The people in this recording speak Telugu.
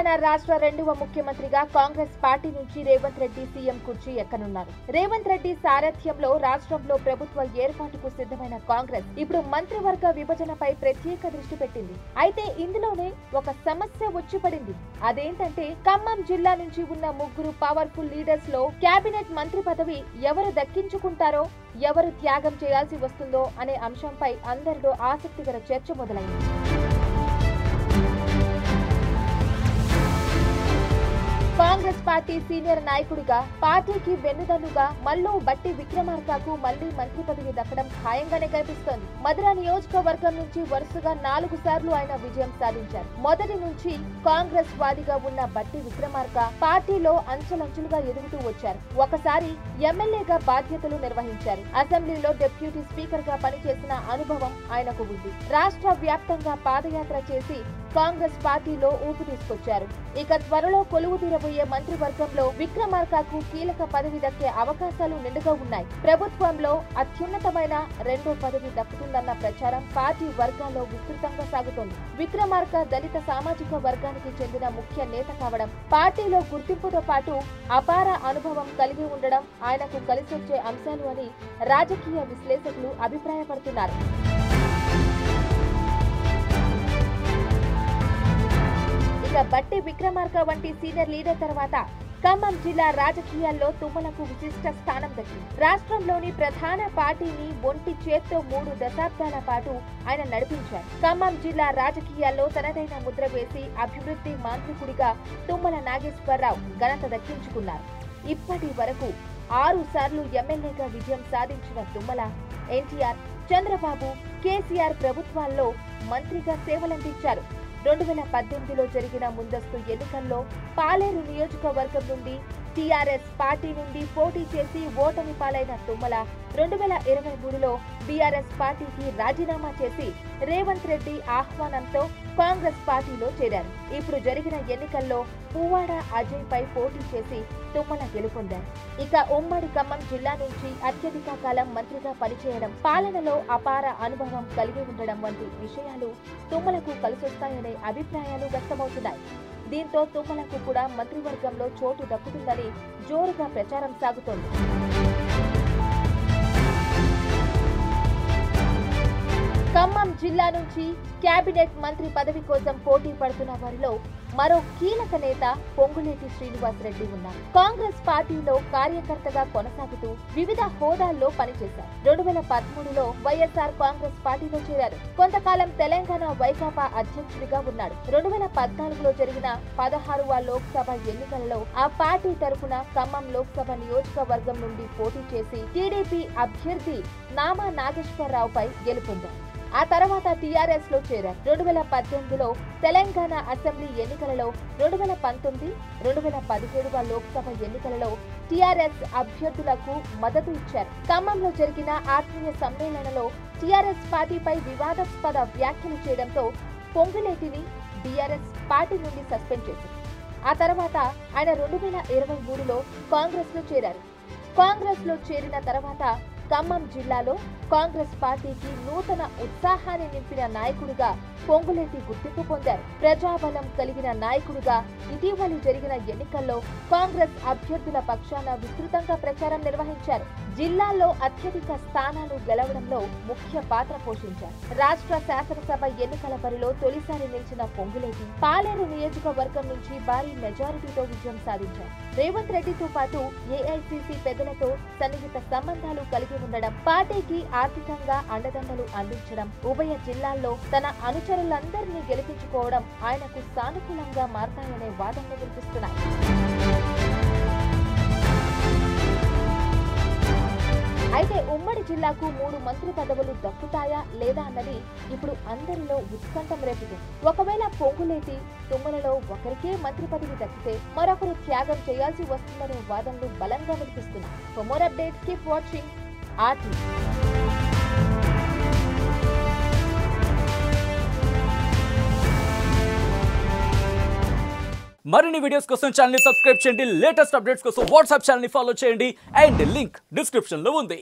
తెలంగాణ రాష్ట్ర రెండవ ముఖ్యమంత్రిగా కాంగ్రెస్ పార్టీ నుంచి రేవంత్ రెడ్డి సీఎం కుర్చీ ఎక్కనున్నారు. రేవంత్ రెడ్డి సారథ్యంలో రాష్ట్రంలో ప్రభుత్వ ఏర్పాటుకు సిద్ధమైన కాంగ్రెస్ ఇప్పుడు మంత్రివర్గ విభజనపై ప్రత్యేక దృష్టి పెట్టింది. అయితే ఇందులోనే ఒక సమస్య వచ్చిపడింది. అదేంటంటే ఖమ్మం జిల్లా నుంచి ఉన్న ముగ్గురు పవర్ఫుల్ లీడర్స్ లో కేబినెట్ మంత్రి పదవి ఎవరు దక్కించుకుంటారో, ఎవరు త్యాగం చేయాల్సి వస్తుందో అనే అంశంపై అందరిలో ఆసక్తికర చర్చ మొదలైంది. కాంగ్రెస్ పార్టీ సీనియర్ నాయకుడిగా, పార్టీకి వెన్నుదన్నుగా మల్లు భట్టి విక్రమార్కకు మళ్లీ మంత్రి పదవి దక్కడం ఖాయంగానే కనిపిస్తోంది. మధుర నియోజకవర్గం నుంచి వరుసగా 4 సార్లు ఆయన విజయం సాధించారు. మొదటి నుంచి కాంగ్రెస్ వాదిగా ఉన్న భట్టి విక్రమార్క పార్టీలో అంచెలంచెలుగా ఎదుగుతూ వచ్చారు. ఒకసారి ఎమ్మెల్యేగా బాధ్యతలు నిర్వహించారు. అసెంబ్లీలో డిప్యూటీ స్పీకర్ గా పనిచేసిన అనుభవం ఆయనకు ఉంది. రాష్ట్ర వ్యాప్తంగా పాదయాత్ర చేసి కాంగ్రెస్ పార్టీలో ఊపు తీసుకొచ్చారు. ఇక త్వరలో కొలువు తీరబోయే మంత్రివర్గంలో విక్రమార్కకు కీలక పదవి దక్కే అవకాశాలు నిండుగా ఉన్నాయి. ప్రభుత్వంలో అత్యున్నతమైన రెండో పదవి దక్కుతుందన్న ప్రచారం పార్టీ వర్గాల్లో విస్తృతంగా సాగుతోంది. విక్రమార్క దళిత సామాజిక వర్గానికి చెందిన ముఖ్య నేత కావడం, పార్టీలో గుర్తింపుతో పాటు అపార అనుభవం కలిగి ఉండడం ఆయనకు కలిసొచ్చే అంశాలు అని రాజకీయ విశ్లేషకులు అభిప్రాయపడుతున్నారు. ఇక భట్టి విక్రమార్క వంటి సీనియర్ లీడర్ తర్వాత ఖమ్మం జిల్లా రాజకీయాల్లో తుమ్మలకు విశిష్ట స్థానం దక్కింది. రాష్ట్రంలోని ప్రధాన పార్టీని ఒంటి చేత్తో 3 దశాబ్దాల పాటు ఆయన నడిపించారు. ఖమ్మం జిల్లా రాజకీయాల్లో తనదైన ముద్ర వేసి అభివృద్ధి మాంత్రికుడిగా తుమ్మల నాగేశ్వరరావు ఘనత దక్కించుకున్నారు. ఇప్పటి వరకు 6 సార్లు ఎమ్మెల్యేగా విజయం సాధించిన తుమ్మల ఎన్టీఆర్, చంద్రబాబు, కేసీఆర్ ప్రభుత్వాల్లో మంత్రిగా సేవలందించారు. 2018లో జరిగిన ముందస్తు ఎన్నికల్లో పాలేరు నియోజకవర్గం నుండి టీఆర్ఎస్ పార్టీ నుండి పోటీ చేసి ఓటమి పాలైన తుమ్మల 2023లో బీఆర్ఎస్ పార్టీకి రాజీనామా చేసి రేవంత్ రెడ్డి ఆహ్వానంతో కాంగ్రెస్ పార్టీలో చేరారు. ఇప్పుడు జరిగిన ఎన్నికల్లో పువ్వాడ అజయ్ పై పోటీ చేసి తుమ్మల గెలుపొందారు. ఇక ఉమ్మడి ఖమ్మం జిల్లా నుంచి అత్యధిక కాలం మంత్రిగా పనిచేయడం, పాలనలో అపార అనుభవం కలిగి ఉండడం వంటి విషయాలు తుమ్మలకు కలిసొస్తాయనే అభిప్రాయాలు వ్యక్తమవుతున్నాయి. దీంతో తుమ్మలకు కూడా మంత్రివర్గంలో చోటు దక్కుతుందని జోరుగా ప్రచారం సాగుతోంది. ఖమ్మం జిల్లా నుంచి కేబినెట్ మంత్రి పదవి కోసం పోటీ పడుతున్న వారిలో మరో కీలక నేత పొంగులేటి శ్రీనివాస్ రెడ్డి ఉన్నారు. కాంగ్రెస్ పార్టీలో కార్యకర్తగా కొనసాగుతూ వివిధ హోదాల్లో పనిచేశారు. 2013లో వైఎస్ఆర్ కాంగ్రెస్ పార్టీలో చేరారు. కొంతకాలం తెలంగాణ వైకాపా అధ్యక్షుడిగా ఉన్నాడు. 2014లో జరిగిన 16వ లోక్సభ ఎన్నికలలో ఆ పార్టీ తరఫున ఖమ్మం లోక్సభ నియోజకవర్గం నుండి పోటీ చేసి టీడీపీ అభ్యర్థి నామా నాగేశ్వరరావుపై గెలుపొందారు. ఆ తర్వాత టీఆర్ఎస్ లో చేరారు. 2018లో తెలంగాణ అసెంబ్లీ ఎన్నికలలో, 2019, 2017వ లోక్సభ ఎన్నికలలో టీఆర్ఎస్ అభ్యర్థులకు మద్దతు ఇచ్చారు. ఖమ్మంలో జరిగిన ఆత్మీయ సమ్మేళనలో టీఆర్ఎస్ పార్టీపై వివాదాస్పద వ్యాఖ్యలు చేయడంతో పొంగులేటిని బీఆర్ఎస్ పార్టీ నుండి సస్పెండ్ చేశారు. ఆ తర్వాత ఆయన 2023లో కాంగ్రెస్ లో చేరారు. కాంగ్రెస్ లో చేరిన తర్వాత ఖమ్మం జిల్లాలో కాంగ్రెస్ పార్టీకి నూతన ఉత్సాహాన్ని నింపిన నాయకుడిగా పొంగులేటి గుర్తింపు పొందారు. ప్రజాబలం కలిగిన నాయకుడిగా ఇటీవలి జరిగిన ఎన్నికల్లో కాంగ్రెస్ అభ్యర్థుల పక్షాన విస్తృతంగా ప్రచారం నిర్వహించారు. జిల్లాలో అత్యధిక స్థానాలు గెలవడంలో ముఖ్య పాత్ర పోషించారు. రాష్ట్ర శాసనసభ ఎన్నికల బరిలో తొలిసారి నిలిచిన పొంగులేటి పాలేరు నియోజకవర్గం నుంచి భారీ మెజారిటీతో విజయం సాధించారు. రేవంత్ రెడ్డితో పాటు ఏఐసీసీ పెద్దలతో సన్నిహిత సంబంధాలు కలిగి ఉండడం, పార్టీకి ఆర్థికంగా అండదండలు అందించడం, ఉభయ జిల్లాల్లో తన అనుచరులందరినీ గెలిపించుకోవడం ఆయనకు సానుకూలంగా మారతాయనే వాదనలు వినిపిస్తున్నాయి. అయితే ఉమ్మడి జిల్లాకు 3 మంత్రి పదవులు దక్కుతాయా లేదా అన్నది ఇప్పుడు అందరిలో ఉత్కంఠం రేపుతుంది. ఒకవేళ పొంగులేటి, తుమ్మలలో ఒకరికే మంత్రి పదవి దక్కితే మరొకరు త్యాగం చేయాల్సి వస్తుందనే వాదనలు బలంగా వినిపిస్తున్నాయి. For more updates keep watching RT. మరిన్ని వీడియోస్ కోసం ఛానల్ ని సబ్స్క్రైబ్ చేయండి. లేటెస్ట్ అప్డేట్స్ కోసం వాట్సాప్ ఛానల్ ని ఫాలో చేయండి. అండ్ లింక్ డిస్క్రిప్షన్ లో ఉంది.